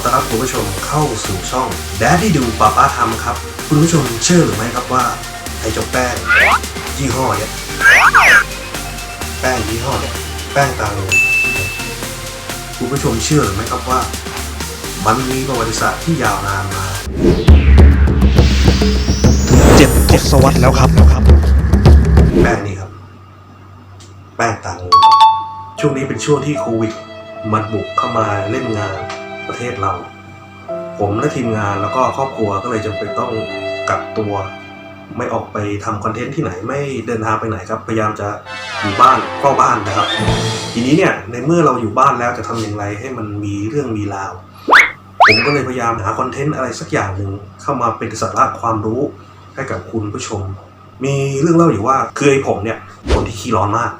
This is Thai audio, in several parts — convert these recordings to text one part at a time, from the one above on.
ต้อนรับคุณผู้ชมเข้าสู่ช่อง Daddy ดูป้าป้าทำครับคุณผู้ชมเชื่อหรือไม่ครับว่าไอ้เจ้าแป้งยี่ห้อเนี่ยแป้งยี่ห้อเนี่ยแป้งตาโลคุณผู้ชมเชื่อหรือไม่ครับว่ามันมีประวัติศาสตร์ที่ยาวนานมาถึง7 ทศวรรษแล้วครับแป้งนี่ครับแป้งตาโลช่วงนี้เป็นช่วงที่โควิดมันบุกเข้ามาเล่นงานประเทศเราผมและทีมงานแล้วก็ครอบครัวก็เลยจำเป็นต้องกักตัวไม่ออกไปทำคอนเทนต์ที่ไหนไม่เดินทางไปไหนครับพยายามจะอยู่บ้านเฝ้าบ้านนะครับทีนี้เนี่ยในเมื่อเราอยู่บ้านแล้วจะทำอย่างไรให้มันมีเรื่องมีราวผมก็เลยพยายามหาคอนเทนต์อะไรสักอย่างหนึ่งเข้ามาเป็นสาระความรู้ให้กับคุณผู้ชมมีเรื่องเล่าอยู่ว่าคือไอ้ผมเนี่ยคนที่ขี้ร้อนมาก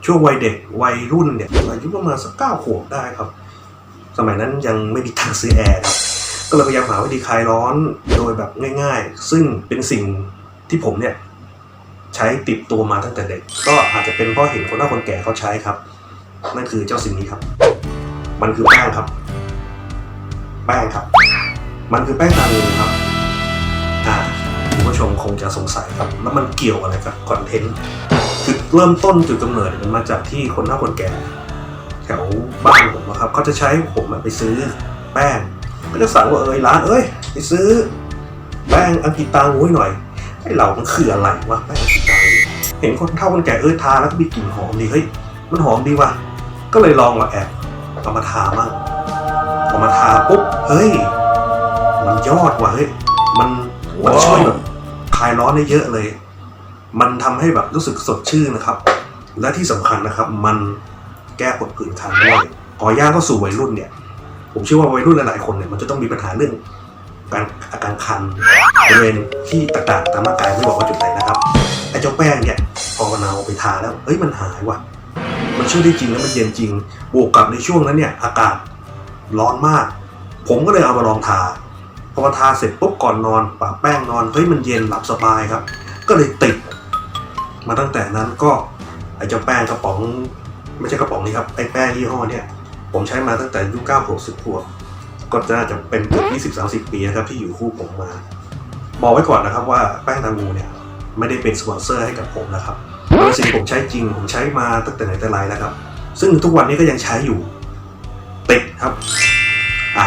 ช่วงวัยเด็กวัยรุ่นเนี่ยอายุประมาณสัก9 ขวบได้ครับสมัยนั้นยังไม่มีทางซื้อแอร์ครับก็เลยพยายามหาวิธีคลายร้อนโดยแบบง่ายๆซึ่งเป็นสิ่งที่ผมเนี่ยใช้ติดตัวมาตั้งแต่เด็กก็อาจจะเป็นเพราะเห็นคนเฒ่าคนแก่เขาใช้ครับนั่นคือเจ้าสิ่งนี้ครับมันคือแป้งครับแป้งครับมันคือแป้งตางูครับคุณผู้ชมคงจะสงสัยครับแล้วมันเกี่ยวอะไรกับคอนเทนต์คือเริ่มต้นจุดกำเนิดมันมาจากที่คนเฒ่าคนแก่แถวบ้านผมนะครับเขาจะใช้ผมไปซื้อแป้งก็จะสั่งว่าร้านไปซื้อแป้งอังกฤษตางูให้หน่อยไอ้เรามันคืออะไรวะแป้งอังกฤษตางูเห็นคนเฒ่าคนแก่ทาแล้วก็มีกลิ่นหอมดีเฮ้ยมันหอมดีว่ะก็เลยลองมาแอบเอามาทามั่งพอมาทาปุ๊บเฮ้ยมันยอดว่ะเฮ้ยมันช่วยแบบคลายร้อนได้เยอะเลยมันทำให้แบบรู้สึกสดชื่นนะครับและที่สำคัญนะครับมันแก้ปวดผื่นคันด้วยพอย่างเข้าสู่วัยรุ่นเนี่ยผมเชื่อว่าวัยรุ่นหลายๆคนเนี่ยมันจะต้องมีปัญหาเรื่องอาการคันบริเวณที่ต่างๆตามร่างกายไม่บอกว่าจุดไหนนะครับไอ้เจ้าแป้งเนี่ยพอเราไปทาแล้วเฮ้ยมันหายว่ะมันช่วยได้จริงแล้วมันเย็นจริงบวกกับในช่วงนั้นเนี่ยอากาศร้อนมากผมก็เลยเอามาลองทาพอมาทาเสร็จปุ๊บก่อนนอนปะแป้งนอนเฮ้ยมันเย็นหลับสบายครับก็เลยติดมาตั้งแต่นั้นก็ไอ้เจ้าแป้งกระป๋องไม่ใช่กระป๋องนี้ครับไอ้แป้งยี่ห้อเนี่ยผมใช้มาตั้งแต่อายุ9 ขวบ 10 ขวบก็จะเป็นเกือบ20-30 ปีนะครับที่อยู่คู่ผมมาบอกไว้ก่อนนะครับว่าแป้งตางูเนี่ยไม่ได้เป็นสปอนเซอร์ให้กับผมนะครับเป็นสิ่งที่ผมใช้จริงผมใช้มาตั้งแต่ไหนแต่ไรแล้วครับซึ่งทุกวันนี้ก็ยังใช้อยู่ติดครับ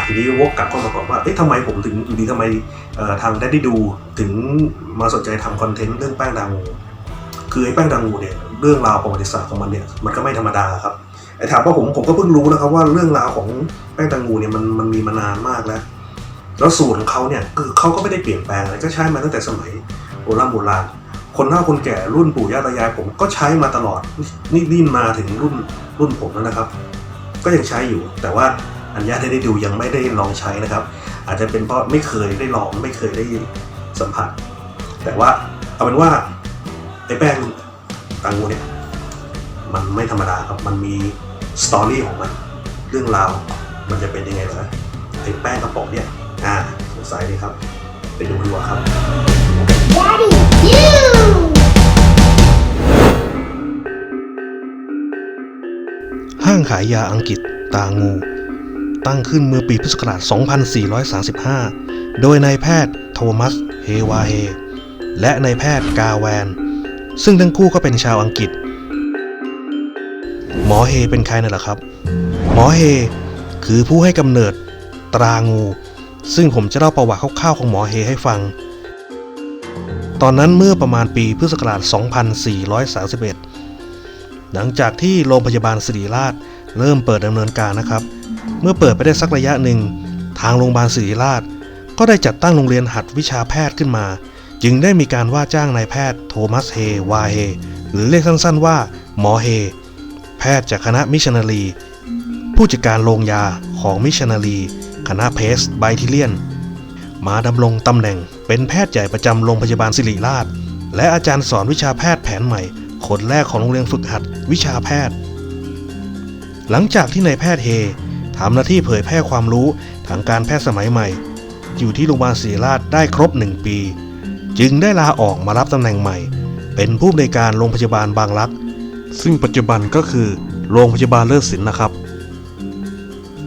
ทีนี้วกกลับเข้ามาก่อนว่าทำไมผมถึงอยู่ดีทำไมทางDaddyดูถึงมาสนใจทำคอนเทนต์เรื่องแป้งตางูคือไอ้แป้งตางูเนี่ยเรื่องราวประวัติศาสตร์ของมันเนี่ยมันก็ไม่ธรรมดาครับถามว่าผมก็เพิ่งรู้นะครับว่าเรื่องราวของแป้งตางูเนี่ยมันมีมานานมากแล้วสูตรของเขาเนี่ยคือเขาก็ไม่ได้เปลี่ยนแปลงอะไรก็ใช้มาตั้งแต่สมัยโบราณคนเฒ่าคนแก่รุ่นปู่ย่าตายายผมก็ใช้มาตลอดนี่มาถึงรุ่นผมแล้วนะครับก็ยังใช้อยู่แต่ว่าอันญาได้ดูยังไม่ได้ลองใช้นะครับอาจจะเป็นเพราะไม่เคยได้ลองไม่เคยได้สัมผัสแต่ว่าเอาเป็นว่าไอ้แป้งตางูเนี่ยมันไม่ธรรมดาครับมันมีสตอรี่ของมันเรื่องราวมันจะเป็นยังไงเหรอไอ้แป้งกระป๋องเนี่ยสงสัยเลยครับไปดูดีกว่าครับ Daddy, you! ห้างขายยาอังกฤษตางูตั้งขึ้นเมื่อปีพุทธศักราช 2435 โดยนายแพทย์โทมัส เฮวาเฮและนายแพทย์กาแวนซึ่งทั้งคู่ก็เป็นชาวอังกฤษหมอเฮเป็นใครนั่นแหละครับหมอเฮคือผู้ให้กำเนิดตรางูซึ่งผมจะเล่าประวัติคร่าวๆของหมอเฮให้ฟังตอนนั้นเมื่อประมาณปีพุทธศักราช 2431 หลังจากที่โรงพยาบาลศิริราชเริ่มเปิดดำเนินการนะครับเมื่อเปิดไปได้สักระยะหนึ่งทางโรงพยาบาลศิริราชก็ได้จัดตั้งโรงเรียนหัดวิชาแพทย์ขึ้นมาจึงได้มีการว่าจ้างนายแพทย์โทมัส เฮวาเฮหรือเรียกสั้นๆว่าหมอเฮแพทย์จากคณะมิชชันนารีผู้จัดการโรงยาของมิชชันนารีคณะเพสไบทิเลียนมาดำรงตำแหน่งเป็นแพทย์ใหญ่ประจำโรงพยาบาลศิริราชและอาจารย์สอนวิชาแพทย์แผนใหม่คนแรกของโรงเรียนฝึกหัดวิชาแพทย์หลังจากที่นายแพทย์เฮทำหน้าที่เผยแพร่ความรู้ทางการแพทย์สมัยใหม่อยู่ที่โรงพยาบาลศิริราชได้ครบ1 ปีจึงได้ลาออกมารับตำแหน่งใหม่เป็นผู้อำนวยการโรงพยาบาลบางรักซึ่งปัจจุบันก็คือโรงพยาบาลเลิศศิลป์นะครับ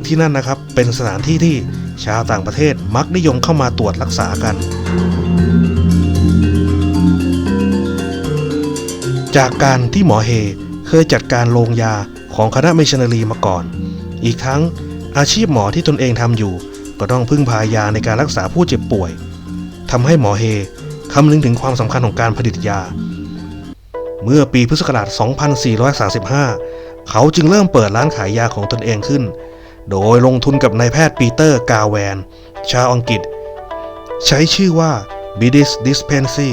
ท ที่นั่นนะครับเป็นสถานที่ที่ชาวต่างประเทศมักนิยมเข้ามาตรวจรักษากันจากการที่หมอเฮเคยจัดการโรงยาของคณะมิชชันนารีมาก่อนอีกทั้งอาชีพหมอที่ตนเองทำอยู่ก็ต้องพึ่งพายาในการรักษาผู้เจ็บป่วยทำให้หมอเฮคำนึงถึงความสำคัญของการผลิตยาเมื่อปีพุทธศักราช 2435 เขาจึงเริ่มเปิดร้านขายยาของตนเองขึ้นโดยลงทุนกับนายแพทย์ปีเตอร์กาแวนชาวอังกฤษใช้ชื่อว่า Bidis Dispensary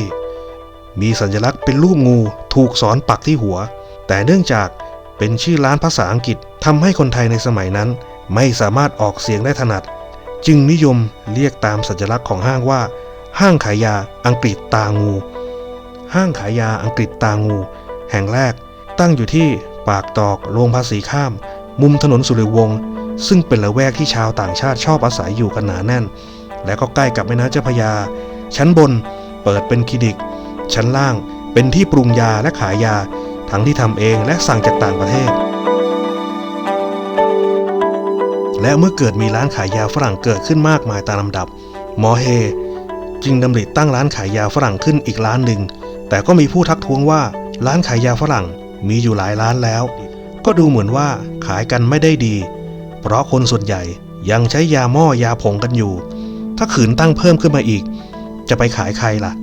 มีสัญลักษณ์เป็นรูปงูถูกสอนปักที่หัวแต่เนื่องจากเป็นชื่อร้านภาษาอังกฤษทำให้คนไทยในสมัยนั้นไม่สามารถออกเสียงได้ถนัดจึงนิยมเรียกตามสัญลักษณ์ของห้างว่าห้างขายยาอังกฤษตางูห้างขายยาอังกฤษตางูแห่งแรกตั้งอยู่ที่ปากตอกโรงภาษีข้ามมุมถนนสุริวงศ์ซึ่งเป็นละแวกที่ชาวต่างชาติชอบอาศัยอยู่กันหนาแน่นและก็ใกล้กับแม่น้ำเจ้าพระยาชั้นบนเปิดเป็นคลินิกชั้นล่างเป็นที่ปรุงยาและขายยาทั้งที่ทำเองและสั่งจากต่างประเทศและเมื่อเกิดมีร้านขายยาฝรั่งเกิดขึ้นมากมายตามลำดับหมอเฮจึงดำริตั้งร้านขายยาฝรั่งขึ้นอีกร้านหนึ่งแต่ก็มีผู้ทักท้วงว่าร้านขายยาฝรั่งมีอยู่หลายร้านแล้วก็ดูเหมือนว่าขายกันไม่ได้ดีเพราะคนส่วนใหญ่ยังใช้ยาหม้อยาผงกันอยู่ถ้าขืนตั้งเพิ่มขึ้นมาอีกจะไปขายใครล่ะ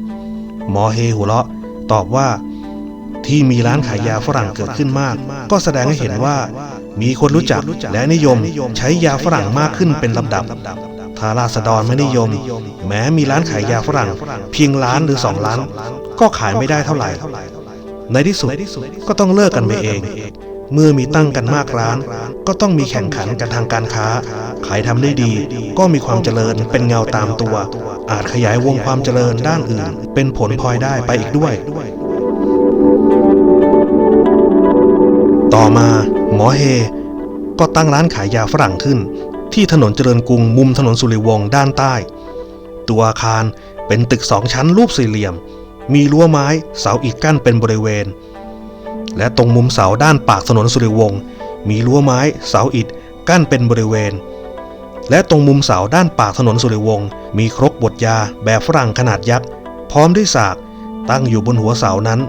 หมอเฮหัวเราะตอบว่าที่มีร้านขายยาฝรั่งเกิดขึ้นมากก็แสดงให้เห็นว่ามีคนรู้จักและนิยมใช้ยาฝรั่งมากขึ้นเป็นลำดับถ้าราษฎรไม่นิยมแม้มีร้านขายยาฝรั่งเพียงร้านหรือ2 ร้านก็ขายไม่ได้เท่าไหร่ในที่สุดก็ต้องเลิกกันไปเองเมื่อมีตั้งกันมากร้านก็ต้องมีแข่งขันกันทางการค้าขายทำได้ดีก็มีความเจริญเป็นเงาตามตัวอาจขยายวงความเจริญด้านอื่นเป็นผลพลอยได้ไปอีกด้วยต่อมาหมอเฮก็ตั้งร้านขายยาฝรั่งขึ้นที่ถนนเจริญกรุงมุมถนนสุริวงศ์ด้านใต้ตัวอาคารเป็นตึก2 ชั้นรูปสี่เหลี่ยมมีรั้วไม้เสาอิฐกั้นเป็นบริเวณและตรงมุมเสาด้านปากถนนสุริวงศ์มีรั้วไม้เสาอิฐกั้นเป็นบริเวณและตรงมุมเสาด้านปากถนนสุริวงศ์มีครกบดยาแบบฝรั่งขนาดยักษ์พร้อมด้วยสากตั้งอยู่บนหัวเสานั้น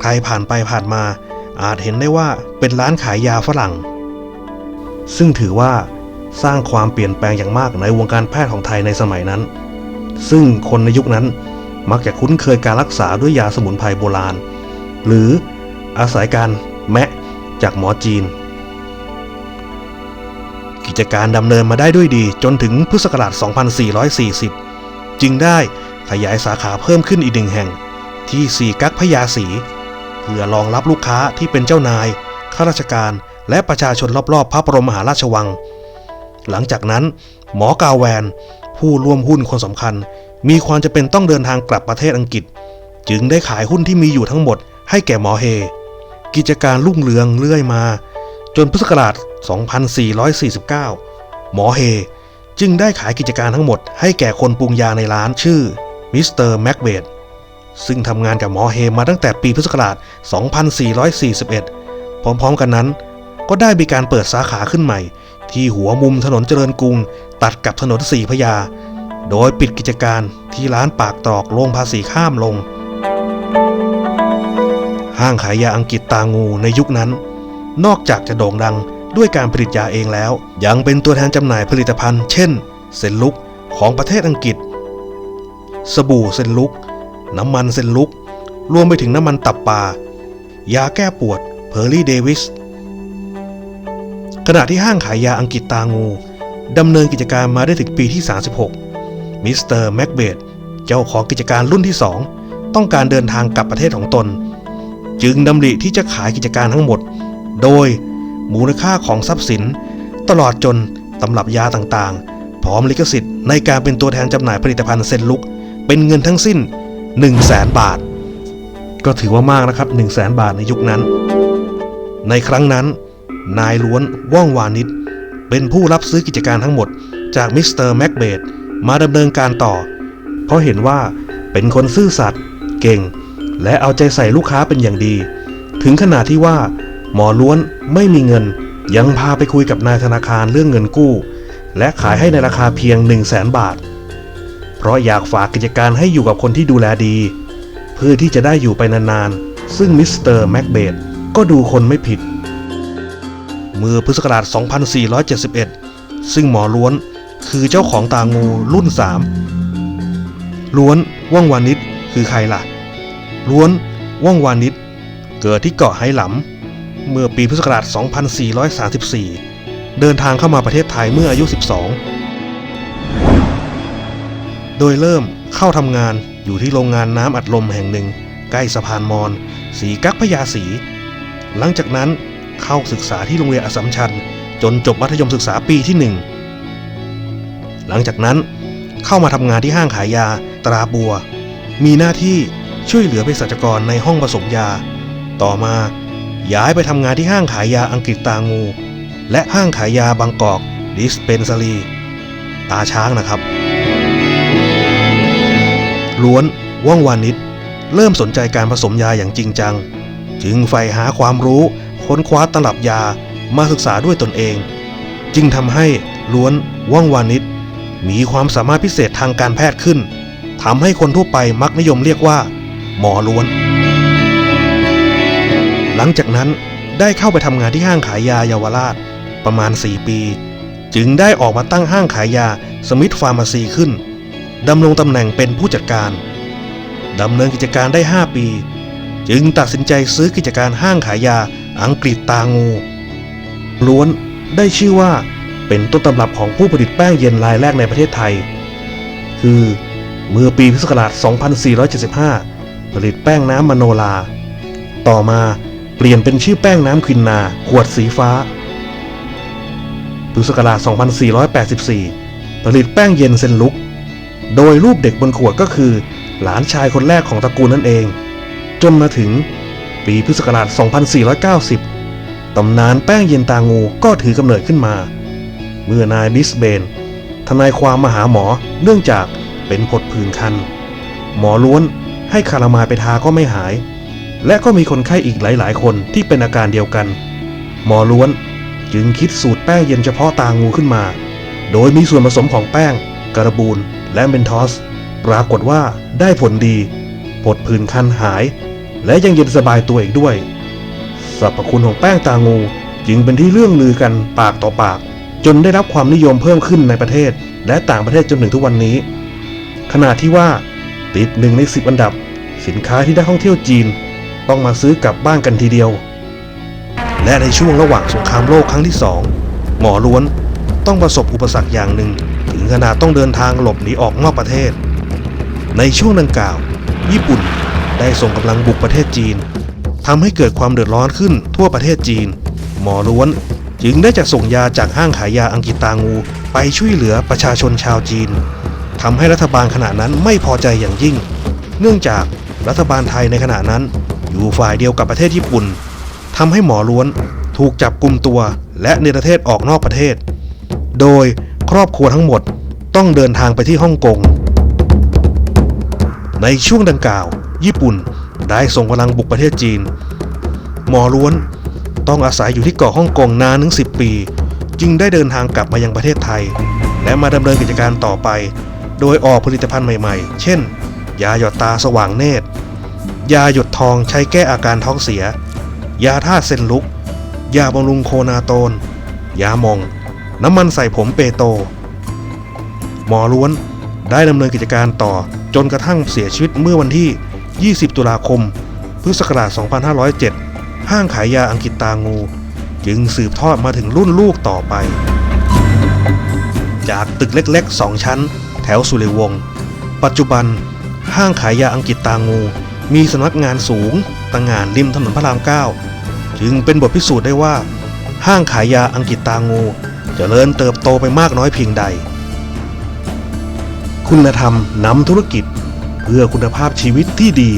ใครผ่านไปผ่านมาอาจเห็นได้ว่าเป็นร้านขายยาฝรั่งซึ่งถือว่าสร้างความเปลี่ยนแปลงอย่างมากในวงการแพทย์ของไทยในสมัยนั้นซึ่งคนในยุคนั้นมักจะคุ้นเคยการรักษาด้วยยาสมุนไพรโบราณหรืออาศัยการแมะจากหมอจีนกิจการดำเนินมาได้ด้วยดีจนถึงพุทธศักราช 2440 จึงได้ขยายสาขาเพิ่มขึ้นอีก1 แห่งที่4 กั๊กพญาศรีเพื่อรองรับลูกค้าที่เป็นเจ้านายข้าราชการและประชาชนรอบๆพระบรมมหาราชวังหลังจากนั้นหมอกาแวนผู้ร่วมหุ้นคนสำคัญมีความจำเป็นต้องเดินทางกลับประเทศอังกฤษจึงได้ขายหุ้นที่มีอยู่ทั้งหมดให้แก่หมอเฮกิจการรุ่งเรืองเรื่อยมาจนพุทธศักราช 2449 หมอเฮจึงได้ขายกิจการทั้งหมดให้แก่คนปรุงยาในร้านชื่อมิสเตอร์แม็กเบธซึ่งทำงานกับหมอเฮมาตั้งแต่ปีพุทธศักราช 2441 พร้อมๆกันนั้นก็ได้มีการเปิดสาขาขึ้นใหม่ที่หัวมุมถนนเจริญกรุงตัดกับถนน4 พระยาโดยปิดกิจการที่ร้านปากตอกโรงภาษีข้ามลงห้างขายยาอังกฤษตางูในยุคนั้นนอกจากจะโด่งดังด้วยการผลิตยาเองแล้วยังเป็นตัวแทนจำหน่ายผลิตภัณฑ์เช่นเซนลุกของประเทศอังกฤษสบู่เซนลุกน้ำมันเซนลุกรวมไปถึงน้ำมันตับปลายาแก้ปวดเพอร์ลี่เดวิสขณะที่ห้างขายยาอังกฤษตางูดำเนินกิจการมาได้ถึงปีที่ 36 มิสเตอร์แม็กเบธเจ้าของกิจการรุ่นที่ 2ต้องการเดินทางกลับประเทศของตนจึงดำริที่จะขายกิจการทั้งหมดโดยมูลค่าของทรัพย์สินตลอดจนตำรับยาต่างๆพร้อมลิขสิทธิ์ในการเป็นตัวแทนจำหน่ายผลิตภัณฑ์เซนลุกเป็นเงินทั้งสิ้น 100,000 บาทก็ถือว่ามากนะครับ 100,000 บาทในยุคนั้นในครั้งนั้นนายล้วนว่องวานิชเป็นผู้รับซื้อกิจการทั้งหมดจากมิสเตอร์แม็กเบธมาดำเนินการต่อเพราะเห็นว่าเป็นคนซื่อสัตย์เก่งและเอาใจใส่ลูกค้าเป็นอย่างดีถึงขนาดที่ว่าหมอล้วนไม่มีเงิน ยังพาไปคุยกับนายธนาคารเรื่องเงินกู้ และขายให้ในราคาเพียง 100,000 บาท เพราะอยากฝากกิจการให้อยู่กับคนที่ดูแลดี เพื่อที่จะได้อยู่ไปนานๆซึ่งมิสเตอร์แม็กเบธก็ดูคนไม่ผิดเมื่อพุทธศักราช 2471 ซึ่งหมอล้วนคือเจ้าของตางูรุ่น 3 ล้วนว่องวานิชคือใครล่ะล้วนว่องวานิชเกิดที่เกาะไหหลำเมื่อปีพุทธศักราช 2434 เดินทางเข้ามาประเทศไทยเมื่ออายุ 12 โดยเริ่มเข้าทำงานอยู่ที่โรงงานน้ำอัดลมแห่งหนึ่งใกล้สะพานมอญศรีกั๊กพญาศรีหลังจากนั้นเข้าศึกษาที่โรงเรียนอัสสัมชัญจนจบมัธยมศึกษาปีที่ 1 หลังจากนั้นเข้ามาทำงานที่ห้างขายยาตราบัวมีหน้าที่ช่วยเหลือเภสัชกรในห้องผสมยาต่อมาย้ายไปทำงานที่ห้างขายยาอังกฤษตางูและห้างขายยาบางกอกดิสเพนซารีตาช้างนะครับล้วนว่องวานิชเริ่มสนใจการผสมยาอย่างจริงจังจึงใฝ่หาความรู้ค้นคว้าตลับยามาศึกษาด้วยตนเองจึงทำให้ล้วนว่องวานิชมีความสามารถพิเศษทางการแพทย์ขึ้นทำให้คนทั่วไปมักนิยมเรียกว่าหมอล้วนหลังจากนั้นได้เข้าไปทำงานที่ห้างขายยาเยาวราชประมาณ 4 ปีจึงได้ออกมาตั้งห้างขายยาสมิธฟาร์มาซีขึ้นดำรงตำแหน่งเป็นผู้จัดการดำเนินกิจการได้ 5 ปีจึงตัดสินใจซื้อกิจการห้างขายยาอังกฤษตางูล้วนได้ชื่อว่าเป็นต้นตำรับของผู้ผลิตแป้งเย็นรายแรกในประเทศไทยคือเมื่อปีพุทธศักราช 2475 ผลิตแป้งน้ำมโนลาต่อมาเปลี่ยนเป็นชื่อแป้งน้ำควินนาขวดสีฟ้าพุทธศักราช 2484 ผลิตแป้งเย็นเซนลุกโดยรูปเด็กบนขวดก็คือหลานชายคนแรกของตระกูลนั่นเองจนมาถึงปีพุทธศักราช 2490 ตำนานแป้งเย็นตางูก็ถือกำเนิดขึ้นมาเมื่อนายบิสเบนทนายความมาหาหมอเนื่องจากเป็นผดผื่นคันหมอล้วนให้คารามายไปทาก็ไม่หายและก็มีคนไข้อีกหลายๆคนที่เป็นอาการเดียวกันหมอล้วนจึงคิดสูตรแป้งเย็นเฉพาะตางูขึ้นมาโดยมีส่วนผสมของแป้งการบูนและเมนทอสปรากฏว่าได้ผลดีผดผื่นคันหายและยังเย็นสบายตัวอีกด้วยสรรพคุณของแป้งตางูจึงเป็นที่เรื่องลือกันปากต่อปากจนได้รับความนิยมเพิ่มขึ้นในประเทศและต่างประเทศจนถึงทุกวันนี้ขณะที่ว่าติด1 ใน 10 อันดับสินค้าที่นักท่องเที่ยวจีนต้องมาซื้อกลับบ้านกันทีเดียวและในช่วงระหว่างสงครามโลกครั้งที่ 2หมอล้วนต้องประสบอุปสรรคอย่างหนึ่งถึงขนาดต้องเดินทางหลบหนีออกนอกประเทศในช่วงดังกล่าวญี่ปุ่นได้ส่งกำลังบุกประเทศจีนทำให้เกิดความเดือดร้อนขึ้นทั่วประเทศจีนหมอล้วนจึงได้จัดส่งยาจากห้างขายยาอังกฤษตางูไปช่วยเหลือประชาชนชาวจีนทำให้รัฐบาลขณะนั้นไม่พอใจอย่างยิ่งเนื่องจากรัฐบาลไทยในขณะนั้นอยู่ฝ่ายเดียวกับประเทศญี่ปุ่นทำให้หมอล้วนถูกจับกุมตัวและเนรเทศออกนอกประเทศโดยครอบครัวทั้งหมดต้องเดินทางไปที่ฮ่องกงในช่วงดังกล่าวญี่ปุ่นได้ส่งกำลังบุกประเทศจีนหมอล้วนต้องอาศัยอยู่ที่เกาะฮ่องกงนานถึง 10 ปีจึงได้เดินทางกลับมายังประเทศไทยและมาดำเนินกิจการต่อไปโดยออกผลิตภัณฑ์ใหม่ๆเช่นยาหยดตาสว่างเนตรยาหยดทองใช้แก้อาการท้องเสียยาธาตุเซนลุกยาบำรุงโคนาโตนยาหม่องน้ำมันใส่ผมเปโตหมอล้วนได้ดำเนินกิจการต่อจนกระทั่งเสียชีวิตเมื่อวันที่ 20 ตุลาคม พุทธศักราช 2507 ห้างขายยาอังกฤษตางูจึงสืบทอดมาถึงรุ่นลูกต่อไปจากตึกเล็กๆ 2 ชั้นแถวสุริวงศ์ปัจจุบันห้างขายยาอังกฤษตางูมีสำนักงานสูงตั้งงานริมถนนพระราม 9จึงเป็นบทพิสูจน์ได้ว่าห้างขายยาอังกฤษตางูเจริญเติบโตไปมากน้อยเพียงใดคุณธรรมนำธุรกิจเพื่อคุณภาพชีวิตที่ดี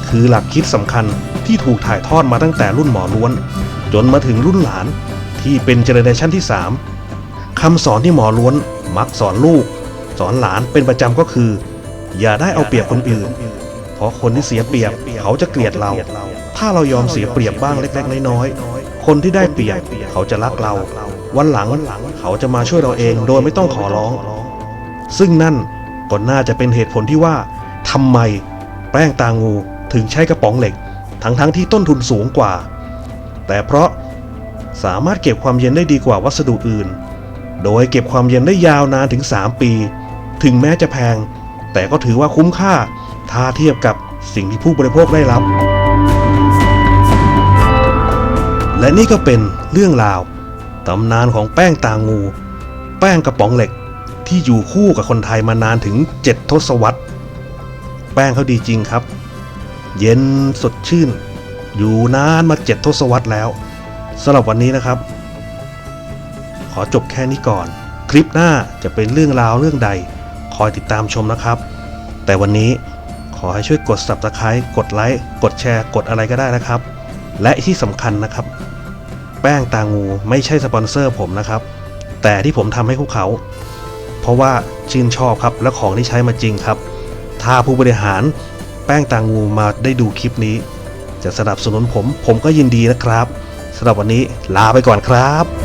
คือหลักคิดสำคัญที่ถูกถ่ายทอดมาตั้งแต่รุ่นหมอล้วนจนมาถึงรุ่นหลานที่เป็นเจเนอเรชันที่ 3คำสอนที่หมอล้วนมักสอนลูกสอนหลานเป็นประจำก็คืออย่าได้เอาเปรียบคนอื่นเพราะคนที่เสียเปรียบเขาจะเกลียดเราถ้าเรายอมเสียเปรียบบ้างเล็กๆน้อยๆ คนที่ได้เปรียบเขาจะรักเรา วันหลังเขาจะมาช่วยเราเองโดยไม่ต้องขอร้อง ซึ่งนั่นก็น่าจะเป็นเหตุผลที่ว่าทำไมแป้งตางูถึงใช้กระป๋องเหล็กทั้งที่ต้นทุนสูงกว่า แต่เพราะสามารถเก็บความเย็นได้ดีกว่าวัสดุอื่น โดยเก็บความเย็นได้ยาวนานถึง 3 ปี ถึงแม้จะแพง แต่ก็ถือว่าคุ้มค่าถ้าเทียบกับสิ่งที่ผู้บริโภคได้รับ และนี่ก็เป็นเรื่องราวตำนานของแป้งตางู แป้งกระป๋องเหล็กที่อยู่คู่กับคนไทยมานานถึง 7 ทศวรรษ แป้งเขาดีจริงครับ เย็นสดชื่น อยู่นานมา 7 ทศวรรษแล้วสำหรับวันนี้นะครับ ขอจบแค่นี้ก่อน คลิปหน้าจะเป็นเรื่องราวเรื่องใด คอยติดตามชมนะครับ แต่วันนี้ขอให้ช่วยกด Subscribe กดไลค์กดแชร์กดอะไรก็ได้นะครับ และที่สำคัญนะครับ แป้งตางูไม่ใช่สปอนเซอร์ผมนะครับ แต่ที่ผมทำให้พวกเขา เพราะว่าชื่นชอบครับและของที่ใช้มาจริงครับ ถ้าผู้บริหารแป้งตางูมาได้ดูคลิปนี้ จะสนับสนุนผมก็ยินดีนะครับสำหรับวันนี้ลาไปก่อนครับ